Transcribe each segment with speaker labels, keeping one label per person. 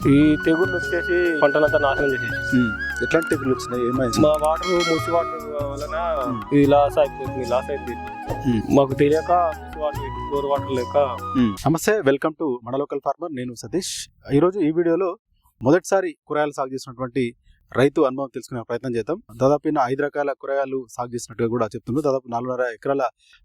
Speaker 1: ఈ తెగుళ్ళు వచ్చేసి పంటలంతా నాశనం చేసేసి
Speaker 2: ఎట్లాంటి తెగులు వచ్చినాయి? ఏమైంది?
Speaker 1: మా వాటర్ మూసి వాటర్ వలన ఇది లాస్ అయిపోతుంది, లాస్ అయింది. మాకు తెలియక మూసి వాటర్ పెట్టి బోర్ వాటర్ లేక.
Speaker 2: నమస్తే, వెల్కమ్ టు మన లోకల్ ఫార్మర్. నేను సతీష్. ఈరోజు ఈ వీడియోలో మొదటిసారి కూరగాయలు సాగు చేసినటువంటి రైతు అనుభవం తెలుసుకునే ప్రయత్నం చేద్దాం. దాదాపు 5 రకాల కూరగాయలు సాగు చేసినట్టుగా కూడా చెప్తున్నారు. దాదాపు 4.5 ఎకరాల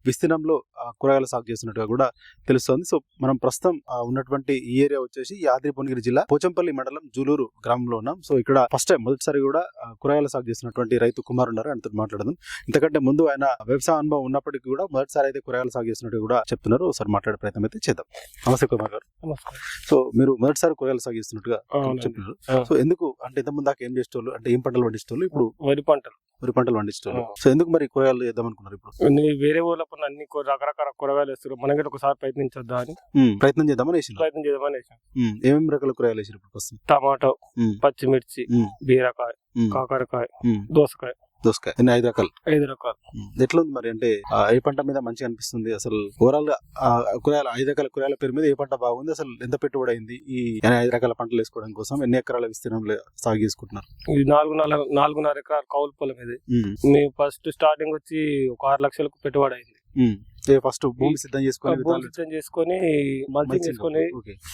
Speaker 2: విస్తీర్ణంలో కూరగాయలు సాగు చేసినట్టుగా కూడా తెలుస్తోంది. సో మనం ప్రస్తుతం ఉన్నటువంటి ఈ ఏరియా వచ్చేసి యాదాద్రి భువనగిరి జిల్లా పోచంపల్లి మండలం జూలూరు గ్రామంలో ఉన్నాం. సో ఇక్కడ ఫస్ట్ టైం మొదటిసారి కూడా కూరగాయలు సాగు చేసినటువంటి రైతు కుమార్ ఉన్నారు, ఆయనతో మాట్లాడదాం. ఇంతకంటే ముందు ఆయన వ్యవసాయ అనుభవం ఉన్నప్పటికీ కూడా మొదటిసారి అయితే కూరగాయలు సాగు చేసినట్టు కూడా చెప్తున్నారు. ఒకసారి మాట్లాడే ప్రయత్నం అయితే చేద్దాం. నమస్తే కుమార్ గారు. సో మీరు మొదటిసారి కూరగాయలు సాగు చేస్తున్నట్టుగా చెప్తున్నారు. సో ఎందుకు అంటే ఇంతకుముందు దాకా ఏం చేసేటోళ్ళు, అంటే ఏం పంటలు పండిస్తోళ్ళు? ఇప్పుడు వరి పంటలు పండిస్తోళ్ళు. సో ఎందుకు మరి కూరగాయలు చేద్దాం అనుకున్నారు? ఇప్పుడు
Speaker 1: వేరే ఊళ్ళో అన్ని రకరకాల కూరగాయలు వేస్తారు, మనం కూడా ఒకసారి ప్రయత్నించొద్దా అని
Speaker 2: ప్రయత్నం చేద్దామని వేసి ఏమేమి రకాల కూరగాయలు వేసారు ఇప్పుడు?
Speaker 1: టమాటో, పచ్చిమిర్చి, బీరకాయ, కాకరకాయ, దోసకాయ.
Speaker 2: 5 రకాలు.
Speaker 1: 5 రకాలు.
Speaker 2: ఎట్లా ఉంది మరి? అంటే ఏ పంట మీద మంచిగా అనిపిస్తుంది అసలు? ఓవరాల్ గా కూరగాయలు 5 రకాల కూరగాయల పేరు మీద ఏ పంట బాగుంది? అసలు ఎంత పెట్టుబడి అయింది ఈ 5 రకాల పంటలు వేసుకోవడం కోసం? ఎన్ని ఎకరాల విస్తీర్ణంలో సాగు చేసుకుంటున్నారు?
Speaker 1: ఇది 4.5 ఎకరాల కౌలు పొలం. ఇది మేము ఫస్ట్ స్టార్టింగ్ వచ్చి ఒక 6 లక్షలకు పెట్టుబడి అయింది.
Speaker 2: ఫస్ట్ భూమి సిద్ధం
Speaker 1: చేసుకొని మల్చింగ్ చేసుకొని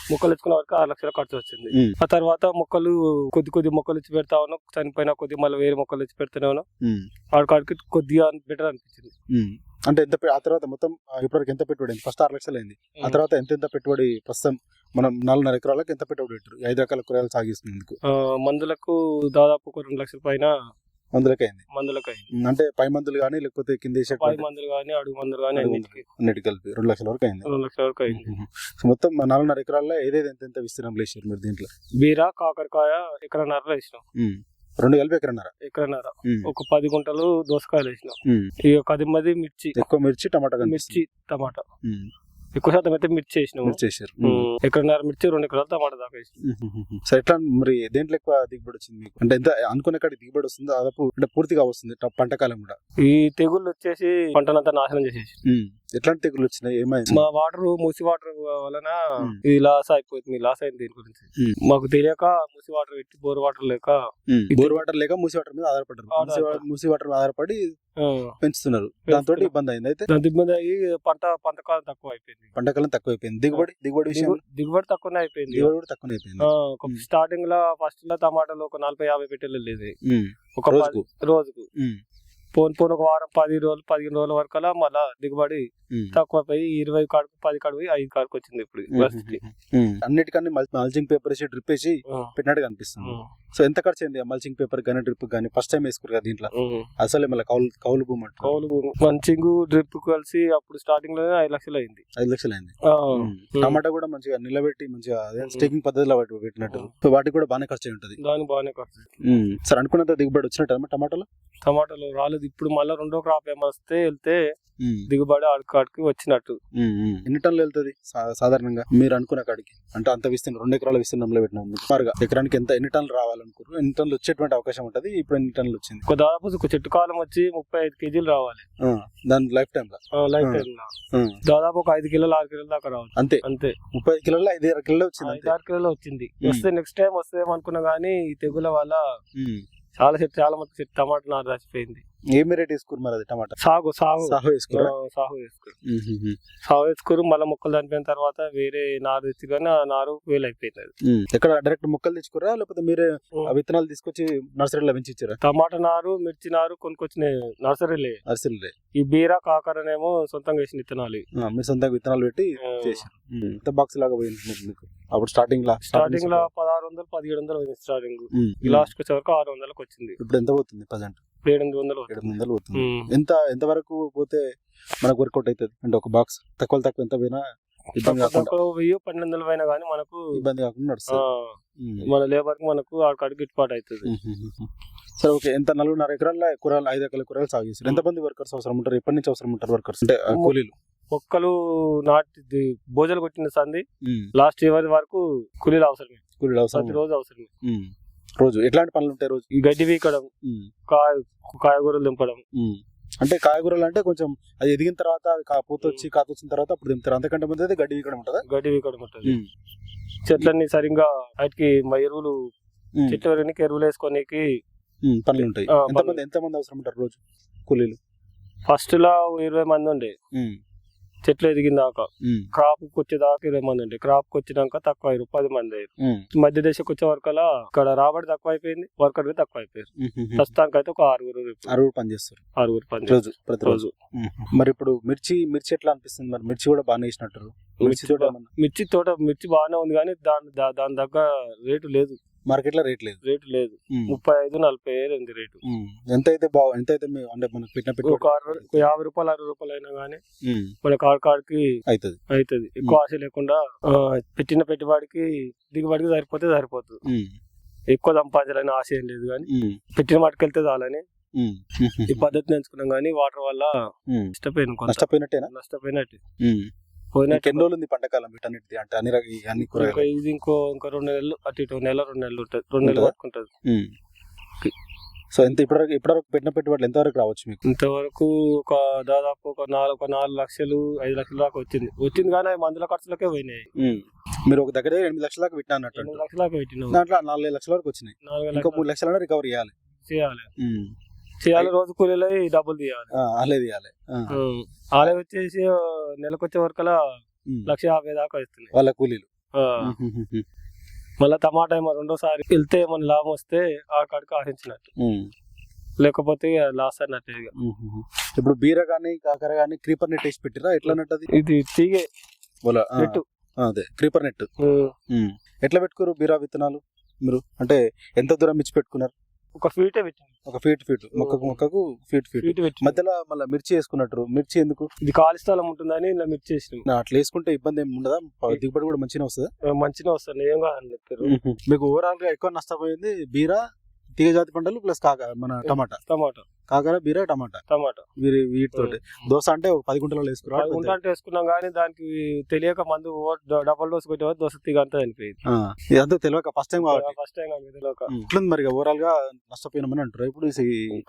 Speaker 1: మొక్కలు తెచ్చుకున్న వరకు 6 లక్షల ఖర్చు వచ్చింది. ఆ తర్వాత మొక్కలు కొద్ది మొక్కలు ఇచ్చి పెడతా ఉన్నాం, చనిపోయినా కొద్ది మళ్ళీ వేరే మొక్కలు ఇచ్చి పెడుతూనే ఉన్నాం. ఆడికి కొద్దిగా బెటర్ అనిపించింది.
Speaker 2: అంటే ఎంత ఆ తర్వాత మొత్తం ఇప్పటివరకు ఎంత పెట్టుబడి అయింది? ఫస్ట్ 6 లక్షలు అయింది. ఆ తర్వాత ఎంత పెట్టుబడి ప్రస్తుతం మనం 4.5 ఎకరాలకు ఎంత పెట్టుబడి పెట్టారు 5 రకాల కూరగాయలు సాగిస్తున్నందుకు?
Speaker 1: మందులకు దాదాపు 2 లక్షల పైన మందులకి అయింది.
Speaker 2: అంటే పై మందులు గానీ లేకపోతే కింద
Speaker 1: పై మందులు గానీ అడుగు మందులు గానీ
Speaker 2: అన్నిటి కలిపి 2 లక్షల వరకు అయింది. సో మొత్తం 4.5 ఎకరాల్లో ఏదైతే ఎంత విస్తీర్ణం వేసారు మీరు దీంట్లో?
Speaker 1: బీర, కాకరకాయ 1.5 వేసినాం.
Speaker 2: 2 కలిపి 1.5.
Speaker 1: ఒక 10 గుంటలు దోసకాయలు వేసినాం. ఇక 10 మంది మిర్చి.
Speaker 2: ఎక్కువ మిర్చి,
Speaker 1: టమాటా ఎక్కువ శాతం అయితే మిర్చి వేసినాం. 1.5 మిర్చి, 2 ఎకరాలు టమాటా దాకా వేసినాం.
Speaker 2: సో ఎట్లా మరి దేంట్లో ఎక్కువ దిగుబడి వచ్చింది మీకు? అంటే ఎంత అనుకునే కాడికి దిగుబడి వస్తుంది? దాదాపు అంటే పూర్తిగా వస్తుంది పంట కాలం కూడా?
Speaker 1: ఈ తెగుళ్ళు వచ్చేసి పంటనంతా నాశనం చేసేసి.
Speaker 2: ఎట్లాంటి తెగులు వచ్చినాయి? ఏమైంది?
Speaker 1: మా వాటర్ మూసి వాటర్ వలన ఇది లాస్ అయిపోతుంది, లాస్ అయింది. దీని గురించి మాకు తెలియక మూసి వాటర్ పెట్టి బోర్ వాటర్ లేక
Speaker 2: మూసి వాటర్ మీద ఆధారపడ్డారు. మూసి వాటర్ మీద ఆధారపడి పెంచుతున్నారు. దాంతో ఇబ్బంది అయింది. అయితే
Speaker 1: ఇబ్బంది అయ్యి పంటకాలం తక్కువ అయిపోయింది. దిగుబడి తక్కువనే అయిపోయింది. స్టార్టింగ్ లో ఫస్ట్ లో టమాటాలు ఒక 40-50 పెట్టెలు లేదు ఒక రోజుకు. పోను ఒక వారం 15 రోజుల వరకు మళ్ళా దిగుబడి తక్కువ పోయి 20 కాడుకు 10 కాడుకు 5 కాడుకు వచ్చింది. ఇప్పుడు
Speaker 2: అన్నిటికన్నా మల్చింగ్ పేపర్ వేసి డ్రిప్ వేసి పెట్టినట్టు కనిపిస్తుంది. సో ఎంత ఖర్చు అయింది మల్చింగ్ పేపర్ కానీ డ్రిప్ కానీ? ఫస్ట్ టైం వేసుకురు కదా దీంట్లో? అసలే మళ్ళీ కౌలు భూమి
Speaker 1: మల్చింగ్ డ్రిప్ కలిసి అప్పుడు స్టార్టింగ్ లోనే 5 లక్షలు అయింది.
Speaker 2: 5 లక్షలు అయింది. టమాటా కూడా మంచిగా నిలబెట్టి మంచిగా స్టేకింగ్ పద్ధతిలో పెట్టినట్టు. సో వాటికి కూడా బాగానే ఖర్చు ఉంటుంది.
Speaker 1: బాగానే ఖర్చు.
Speaker 2: సార్ అనుకున్నంత దిగుబడి వచ్చినట్టు
Speaker 1: టమాటాలు రాలేదు. ఇప్పుడు మళ్ళీ 2వ క్రాప్ ఏమొస్తే వెళ్తే దిగుబడి ఆడికి వచ్చినట్టు.
Speaker 2: ఎన్ని టన్నులు వెళ్తుంది సాధారణంగా మీరు అనుకున్న కాడికి? అంటే అంత విస్తీర్ణం 2 ఎకరాల విస్తీర్ణంలో పెట్టినాం. సుమారుగా ఎకరానికి ఎన్ని టన్నులు రావాలనుకున్నారు? ఎన్ని టన్నులు వచ్చేటువంటి అవకాశం ఉంటది? ఇప్పుడు ఎన్ని టన్నులు వచ్చింది?
Speaker 1: దాదాపు ఒక చెట్టు కాలం వచ్చి 35 కేజీలు రావాలి
Speaker 2: దాని లైఫ్ టైమ్ లో.
Speaker 1: దాదాపు ఒక 5 కిలోలు 6 కిలోల దాకా రావాలి. అంతే 35
Speaker 2: కిలోలు 5-6 కిలోలు వచ్చింది.
Speaker 1: 5-6 కిలోలు వచ్చింది. వస్తే నెక్స్ట్ టైం వస్తేమో అనుకున్నా గానీ ఈ తెగుల వల్ల చాలా మంది టమాటా నారు చచ్చిపోయింది.
Speaker 2: ఏం రేట్ వేసుకురు మరి? అది టమాటా
Speaker 1: సాగు వేసుకురు. మళ్ళీ మొక్కలు చనిపోయిన తర్వాత వేరే నారు తెచ్చి కానీ ఆ నారు వేలు అయిపోయింది.
Speaker 2: ఎక్కడ డైరెక్ట్ మొక్కలు తెచ్చుకురా లేకపోతే మీరే విత్తనాలు తీసుకొచ్చి నర్సరీలో పెంచిచ్చారా?
Speaker 1: టమాటా నారు, మిర్చి నారు కొనుక్కొచ్చిన నర్సరీలే. ఈ బీర, కాకరనేమో సొంతంగా వేసిన విత్తనాలు.
Speaker 2: మీరు సొంతంగా విత్తనాలు పెట్టి చేశారు. ఎంత బాక్స్ లాగా పోయింది మీకు అప్పుడు? స్టార్టింగ్ లో
Speaker 1: 1600-1700 పోయింది స్టార్టింగ్. లాస్ట్ వచ్చే వరకు 600లకు వచ్చింది.
Speaker 2: ఇప్పుడు ఎంత పోతుంది? ప్రజెంట్
Speaker 1: 700
Speaker 2: పోతుంది. ఎంత వరకు పోతే మనకు వర్కౌట్ అవుతుంది? అంటే ఒక బాక్స్ తక్కువ ఎంత పోయినా ఇబ్బంది కాకుండా
Speaker 1: 1000-1200 పోయినా కానీ మనకు
Speaker 2: ఇబ్బంది కాకుండా నడుస్తుంది.
Speaker 1: మన లేబర్ కి మనకు అక్కడికి గిట్టుబాటు అవుతుంది.
Speaker 2: సరే, ఓకే. ఎంత 4.5 ఎకరాల కూరగాయలు 5 రకాల కూరగాయలు సాగు చేస్తారు. ఎంతమంది వర్కర్స్ అవసరం ఉంటారు? ఎప్పటి నుంచి అవసరం ఉంటారు వర్కర్స్? అంటే కూలీలు
Speaker 1: మొక్కలు నాటి భోజనాలు కొట్టిన సంది లాస్ట్ ఇయర్ వరకు కూలీలు అవసరమే. ప్రతిరోజు అవసరమే.
Speaker 2: రోజు ఎట్లాంటి పనులు ఉంటాయి? రోజు
Speaker 1: గడ్డి వీకడం, కాయగూరలు దింపడం,
Speaker 2: అంటే కాయగూరలు అంటే కొంచెం అది ఎదిగిన తర్వాత అది పూత వచ్చి కాత వచ్చిన తర్వాత అప్పుడు దింపుతారు, అంతకంటే ముందు అయితే గడ్డి ఇక్కడ ఉంటుందా?
Speaker 1: గడ్డి ఇక్కడ ఉంటుంది. చెట్లన్నీ సరిగ్గా వాటికి ఎరువులు చెట్ల వరకు ఎరువులు వేసుకోనికి
Speaker 2: పనులు ఉంటాయి. ఎంతమంది అవసరం ఉంటారు రోజు కూలీలు?
Speaker 1: ఫస్ట్ లా 20 మంది ఉండే చెట్లు ఎదిగిందాక, క్రాప్ వచ్చేదాకా 20 మంది ఉండే. క్రాప్ వచ్చినాక తక్కువ 10 మంది అయ్యారు. మధ్య దశకు వచ్చే వరకలా ఇక్కడ రాబడి తక్కువ అయిపోయింది, వర్కర్ తక్కువ అయిపోయారు. ప్రస్తుతానికి అయితే ఒక 6
Speaker 2: పని చేస్తారు.
Speaker 1: 6 పని
Speaker 2: ప్రతిరోజు. మరి ఇప్పుడు మిర్చి ఎట్లా అనిపిస్తుంది? మరి మిర్చి కూడా బాగానే వేసినట్టు.
Speaker 1: మిర్చి బాగానే ఉంది కానీ దాని దగ్గర రేటు లేదు,
Speaker 2: మార్కెట్ లో రేట్ లేదు.
Speaker 1: 35-40 ఉంది రేటు.
Speaker 2: ఎంత అయితే అంటే మనకు పెట్టిన
Speaker 1: రూపాయలు 60 రూపాయలు అయినా గానీ మన కాడికి అవుతుంది. ఎక్కువ ఆశ లేకుండా పెట్టిన పెట్టుబడికి దిగుబడికి సరిపోతుంది. ఎక్కువ సంపాదించాలని ఆశ ఏం లేదు కానీ పెట్టిన వాటికెళ్తే చాలని ఈ పద్ధతిని ఎంచుకున్నాం. కానీ వాటర్ వల్ల నష్టపోయినట్టే.
Speaker 2: ఎన్ని రోజులు ఉంది పంటకాలం వీటన్నిటి? అంటే అన్ని
Speaker 1: ఇది ఇంకో 2 నెలలు అటు ఇటు 2 నెలలు ఉంటుంది, 2 నెలలు పట్టుకుంటది.
Speaker 2: సో ఇప్పటివరకు పెట్టిన పెట్టుబడులు ఎంతవరకు రావచ్చు మీకు?
Speaker 1: ఇంతవరకు దాదాపు ఒక 4 లక్షలు 5 లక్షల దాకా వచ్చింది కానీ మందుల ఖర్చులకే పోయినాయి.
Speaker 2: మీరు ఒక దగ్గర 8 లక్షల దాకా పెట్టినా అన్నట్టు?
Speaker 1: 8 లక్షల దాకా పెట్టినాం.
Speaker 2: దాంట్లో 4 లక్షల వరకు వచ్చినాయి. ఇంకా 3 లక్షల రికవరీ చేయాలి. రోజు కూలీలు డబ్బులు తీయాలి. ఆలే వచ్చేసి నెలకు వచ్చే వరకలా 1,50,000 దాకా ఇస్తున్నాయి వాళ్ళ కూలీలు. మళ్ళీ టమాటా ఏమో రెండోసారి వెళ్తే ఏమన్నా లాభం వస్తే ఆ కాడికి ఆశించినట్టు, లేకపోతే లాస్ అన్నట్టు. ఇప్పుడు బీర గానీ కాకర గానీ క్రీపర్ నెట్ వేసి పెట్టిరా? ఎట్లా నెట్?
Speaker 1: ఇది తీగే నెట్.
Speaker 2: అదే క్రీపర్ నెట్. ఎట్లా పెట్టుకోరు బీరా విత్తనాలు మీరు? అంటే ఎంత దూరం మిర్చి పెట్టుకున్నారు?
Speaker 1: ఒక ఫీటే పెట్టింది.
Speaker 2: ఒక ఫీట్ మొక్కకు ఫీట్ మధ్యలో మళ్ళీ మిర్చి వేసుకున్నట్టు. మిర్చి ఎందుకు?
Speaker 1: ఇది ఖాళీ స్థలం ఉంటుందని ఇలా మిర్చి వేసినాం.
Speaker 2: అట్లా వేసుకుంటే ఇబ్బంది ఏమి ఉండదా? దిగుబడి కూడా మంచిగా వస్తుందా?
Speaker 1: మంచిగా వస్తుంది, ఏం కాదని చెప్పారు.
Speaker 2: మీకు ఓవరాల్ గా ఎక్కువ నష్టపోయింది బీరా, తీగ జాతి పంటలు ప్లస్ మన టమాటా. కాకర, బీర, టమాటా. వీటితో దోశ అంటే ఒక 10 గుంటలు
Speaker 1: వేసుకున్నాం కానీ దానికి తెలియక మందు డబల్ డోస్ కొట్టే దోశ తీగ అంతా చనిపోయింది.
Speaker 2: ఇదంతా తెలియక ఫస్ట్ టైం తెలియక మరి ఓవరాల్ గా నష్టపోయినామని అంటారు. ఇప్పుడు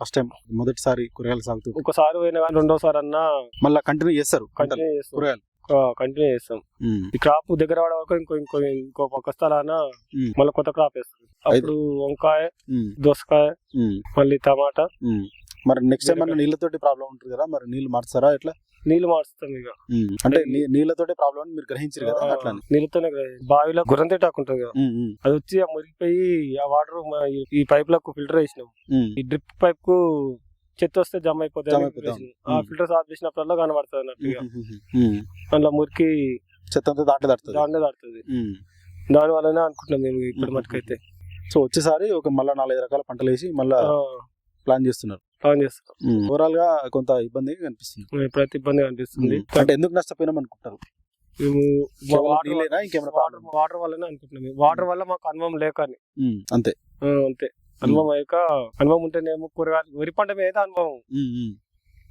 Speaker 2: ఫస్ట్ టైం మొదటిసారి కూరగాయలు సాగుతూ
Speaker 1: ఒకసారి పోయినా కానీ రెండోసారి అన్నా మళ్ళీ
Speaker 2: కంటిన్యూ చేస్తారు కూరగాయలు.
Speaker 1: కంటిన్యూ చేస్తాం. ఈ క్రాప్ దగ్గర పడే వరకు ఇంకో పక్క స్థలాన మళ్ళీ కొత్త క్రాప్ వేస్తాం. అప్పుడు వంకాయ, దోసకాయ, మళ్ళీ టమాటా.
Speaker 2: మరి నెక్స్ట్ టైం మన నీళ్ళతోటి ప్రాబ్లం ఉంటుంది కదా, మరి నీళ్ళు మార్చారా? ఎట్లా?
Speaker 1: నీళ్లు మార్చుతాం ఇక.
Speaker 2: అంటే నీళ్ళతోటి ప్రాబ్లం అని మీరు గ్రహించారు కదా? అట్లా
Speaker 1: నీళ్ళతోనే బావిలో గుర్రం తేటాకు ఉంటుంది కదా, అది వచ్చి మురిగిపోయి ఆ వాటర్ ఈ పైప్ లకు ఫిల్టర్ వేసినాం. ఈ డ్రిప్ పైప్ కు చెత్త వస్తే జమ అయిపోతుంది. ఆ ఫిల్టర్ ఆఫ్ చేసినప్పుడల్లా కనబడుతుంది అన్నట్టుగా. అందులో మురికి
Speaker 2: చెత్త అంతా దాంట్లో
Speaker 1: దాటుతుంది. దాని వల్లనే అనుకుంటున్నాం మేము ఇప్పుడు మటుకైతే.
Speaker 2: సో వచ్చేసారి మళ్ళీ 4-5 రకాల పంటలు వేసి మళ్ళీ ప్లాన్ చేస్తున్నారు. ఓవరాల్ గా కొంత ఇబ్బంది కనిపిస్తుంది.
Speaker 1: ప్రతి ఇబ్బంది కనిపిస్తుంది.
Speaker 2: అంటే ఎందుకు నష్టపోయినాం అనుకుంటారు?
Speaker 1: వాటర్ వల్లనే అనుకుంటున్నాం. వాటర్ వల్ల మాకు అనుభవం లేక
Speaker 2: అంతే.
Speaker 1: అనుభవం అయ్యాక, అనుభవం ఉంటేనేమో కూరగాయలు, వరి పంట మీద అయితే అనుభవం,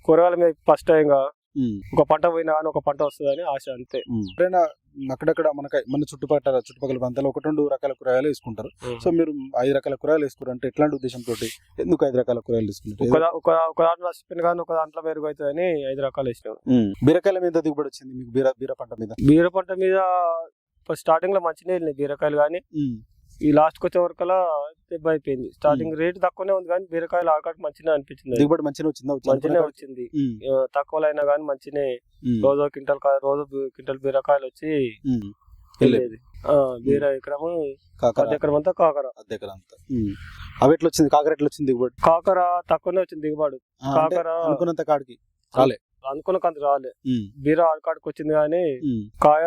Speaker 1: కూరగాయల మీద ఫస్ట్ టైం ఒక పంట పోయినా కానీ ఒక పంట వస్తుందని ఆశ, అంతే.
Speaker 2: ఎప్పుడైనా అక్కడక్కడ మన చుట్టుపక్కల ప్రాంతాల్లో 1-2 రకాల కూరగాయలు వేసుకుంటారు. సో మీరు 5 రకాల కూరగాయలు వేసుకున్నారు అంటే ఎట్లాంటి ఉద్దేశంతో? ఎందుకు 5 రకాల కూరగాయలు వేసుకుంటారు?
Speaker 1: ఒక దాంట్లో నష్టపోయిన కానీ ఒక దాంట్లో మెరుగు అవుతుందని 5 రకాలు వేసినాం.
Speaker 2: బీరకాయల మీద దిగుబడి వచ్చింది మీకు? బీర పంట మీద?
Speaker 1: బీర పంట మీద స్టార్టింగ్ లో మంచిగా వెళ్ళినాయి బీరకాయలు, కానీ ఈ లాస్ట్ కి వచ్చే వరకలా దెబ్బ అయిపోయింది. స్టార్టింగ్ రేట్ తక్కువనే ఉంది కానీ బీరకాయలు ఆకాడికి మంచిగా అనిపించింది.
Speaker 2: దిగుబడి మంచిగా వచ్చింది.
Speaker 1: తక్కువలో అయినా కానీ మంచిగా రోజు క్వింటల్ బీరకాయలు వచ్చి వెళ్ళేది. బీర ఎకరము, ఎకరం అంతా కాకర.
Speaker 2: అవి ఎట్లా వచ్చింది? కాకర ఎట్లా వచ్చింది దిగుబడి?
Speaker 1: కాకర తక్కువనే వచ్చింది దిగుబడి. కాకర
Speaker 2: అనుకున్నంత కాడికి రాలే,
Speaker 1: అనుకున్న రాలే. బీర ఆడకాడికి వచ్చింది కానీ కాయ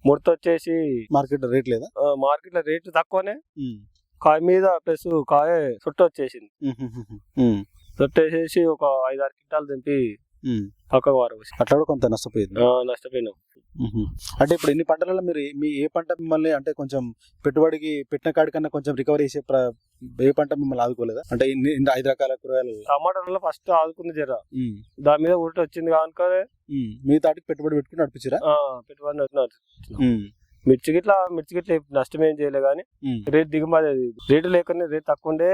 Speaker 1: ముడత వచ్చేసి
Speaker 2: మార్కెట్ లో రేట్ లేదా?
Speaker 1: మార్కెట్ లో రేట్ తక్కువనే, కాయ మీద ప్లస్ కాయ చుట్ట వచ్చేసింది. చుట్టేసేసి ఒక 5-6 క్వింటాలు దింపి పక్కకు వారవచ్చు.
Speaker 2: అట్లా కూడా కొంత నష్టపోయినాం. అంటే ఇప్పుడు ఇన్ని పంటలలో మీరు ఏ పంట మిమ్మల్ని అంటే కొంచెం పెట్టుబడికి పెట్టిన కాడి కన్నా కొంచెం రికవరీ చేసే ఏ పంట మిమ్మల్ని ఆదుకోలేదా? అంటే 5 రకాల కూరగాయలు.
Speaker 1: టమాటాలో ఫస్ట్ ఆదుకుంది జర, దాని మీద ఊట వచ్చింది కనుక
Speaker 2: మీ తాటికి పెట్టుబడి పెట్టుకుని నడిపించారా?
Speaker 1: పెట్టుబడి మిర్చి గిట్లా నష్టం ఏం చేయలే గానీ రేట్ దిగుమతి రేటు లేకనే రేట్ తక్కువ ఉండే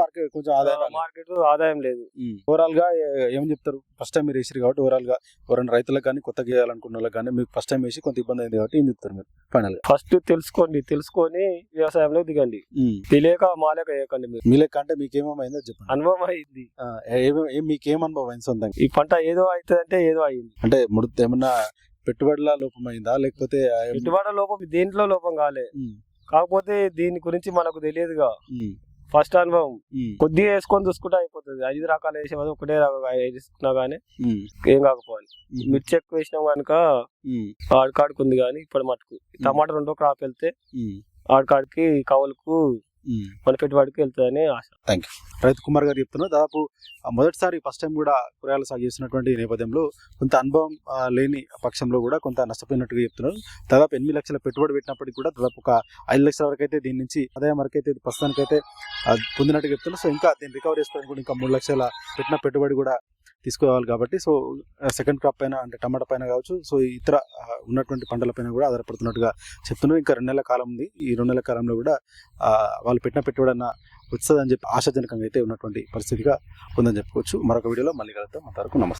Speaker 2: మార్కెట్ కొంచెం
Speaker 1: మార్కెట్ ఆదాయం లేదు.
Speaker 2: ఓవరాల్ గా ఏం చెప్తారు? ఫస్ట్ టైం మీరు వేసారు కాబట్టి ఓవరాల్ గా ఎవరైనా రైతులకు కానీ కొత్తగా వేయాలనుకున్న వాళ్ళకి కానీ మీకు ఫస్ట్ టైం వేసి కొంత ఇబ్బంది అయింది కాబట్టి ఏం చెప్తారు మీరు ఫైనల్ గా?
Speaker 1: ఫస్ట్ తెలుసుకొని వ్యవసాయంలో దిగండి. తెలియక మాలేక వేయకండి. మీరు
Speaker 2: మీ లెక్క అంటే మీకేమైందో చెప్పండి.
Speaker 1: అనుభవం అయింది.
Speaker 2: మీకేం అనుభవం అయింది సొంతంగా?
Speaker 1: ఈ పంట ఏదో అవుతుంది అంటే ఏదో అయింది.
Speaker 2: అంటే ఏమన్నా పెట్టుబడుల లోపం అయిందా లేకపోతే?
Speaker 1: పెట్టుబడుల లోపం దేంట్లో లోపం కాలే, కాకపోతే దీని గురించి మనకు తెలియదుగా. ఫస్ట్ అనుభవం కొద్దిగా వేసుకొని చూసుకుంటే అయిపోతుంది. 5 రకాలు వేసే ఒకటే వేసుకున్నా గానీ ఏం కాకపోవాలి. మిర్చి ఎక్కువ వేసినాం కనుక ఆడికాడుకుంది. కానీ ఇప్పుడు మటుకు టమాటా 2వ క్రాప్ వెళ్తే ఆడికాడికి కవులకు మన పెట్టుబడికి వెళ్తుందని ఆశ.
Speaker 2: Thank you. రైతు కుమార్ గారు చెప్తున్నారు, దాదాపు మొదటిసారి ఫస్ట్ టైం కూడా కూరగాయలు సాగు చేస్తున్నటువంటి నేపథ్యంలో కొంత అనుభవం లేని పక్షంలో కూడా కొంత నష్టపోయినట్టుగా చెప్తున్నారు. దాదాపు 8 లక్షల పెట్టుబడి పెట్టినప్పటికీ కూడా దాదాపు ఒక 5 లక్షల వరకు అయితే దీని నుంచి ఆదాయం వరకు అయితే ప్రస్తుతానికైతే పొందినట్టుగా చెప్తున్నారు. సో ఇంకా దీన్ని రికవర్ చేసుకోవడానికి కూడా ఇంకా 3 లక్షల పెట్టిన పెట్టుబడి కూడా తీసుకోవాలి కాబట్టి సో సెకండ్ క్రాప్ పైన అంటే టమాటా పైన కావచ్చు, సో ఇతర ఉన్నటువంటి పంటల పైన కూడా ఆధారపడుతున్నట్టుగా చెప్తున్నారు. ఇంకా 2 నెలల కాలం ఉంది. ఈ 2 నెలల కాలంలో కూడా వాళ్ళు పెట్టిన పెట్టుబడి అన్న వస్తుందని చెప్పి ఆశాజనకంగా అయితే ఉన్నటువంటి పరిస్థితిగా ఉందని చెప్పుకోవచ్చు. మరొక వీడియోలో మళ్ళీ కలుద్దాం. అంతవరకు నమస్తే.